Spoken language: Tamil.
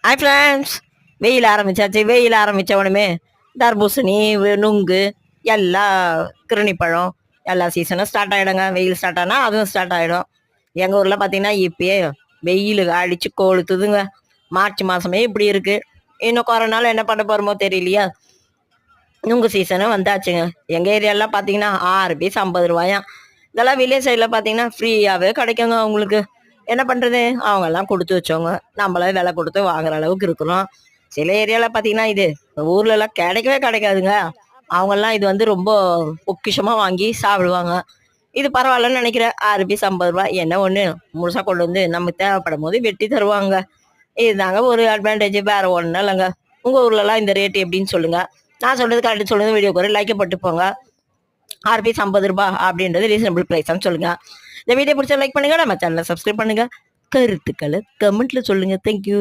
ஹாய் ஃப்ரெண்ட்ஸ், வெயில் ஆரம்பிச்சாச்சு. வெயில் ஆரம்பித்த உடனே தர்பூசணி, நுங்கு, எல்லா கிருணிப்பழம் எல்லா சீசனும் ஸ்டார்ட் ஆகிடுங்க. வெயில் ஸ்டார்ட் ஆனால் அதுவும் ஸ்டார்ட் ஆகிடும். எங்கள் ஊரில் பார்த்தீங்கன்னா இப்பயே வெயில் அடித்து கொளுத்துதுங்க. மார்ச் மாதமே இப்படி இருக்குது. இன்னும் குறை நாள் என்ன பண்ண போகிறோமோ தெரியலையா. நுங்கு சீசனும் வந்தாச்சுங்க. எங்கள் ஏரியாலாம் பார்த்தீங்கன்னா 6 பீஸ் 50 ரூபாயாம். இதெல்லாம் வில்லேஜ் சைடில் பார்த்தீங்கன்னா ஃப்ரீயாகவே கிடைக்குங்க. அவங்களுக்கு என்ன பண்ணுறது, அவங்கெல்லாம் கொடுத்து வச்சவங்க, நம்மளே விலை கொடுத்து வாங்குற அளவுக்கு இருக்கிறோம். சில ஏரியாவில் பார்த்தீங்கன்னா இது ஊர்லலாம் கிடைக்கவே கிடைக்காதுங்க. அவங்கெல்லாம் இது வந்து ரொம்ப பொக்கிஷமாக வாங்கி சாப்பிடுவாங்க. இது பரவாயில்லன்னு நினைக்கிறேன். 6 பீஸ் 50 ரூபா என்ன ஒன்று முழுசாக கொண்டு வந்து நமக்கு தேவைப்படும் போது வெட்டி தருவாங்க. இதுதாங்க ஒரு அட்வான்டேஜ், வேறு ஒன்றும் இல்லைங்க. உங்கள் ஊர்லலாம் இந்த ரேட்டு எப்படின்னு சொல்லுங்கள். நான் சொல்கிறது கரெக்டு சொல்லுங்கள். வீடியோ கூட லைக்கை போட்டு போங்க. 6 பீஸ் 50 ரூபா அப்படின்றது ரீசனபிள் ப்ரைஸ்ன்னு சொல்லுங்கள். இந்த வீடியோ பிடிச்சா லைக் பண்ணுங்கள். நம்ம சேனலை சப்ஸ்கிரைப் பண்ணுங்கள். கருத்துக்களை கமெண்ட்டில் சொல்லுங்கள். தேங்க்யூ.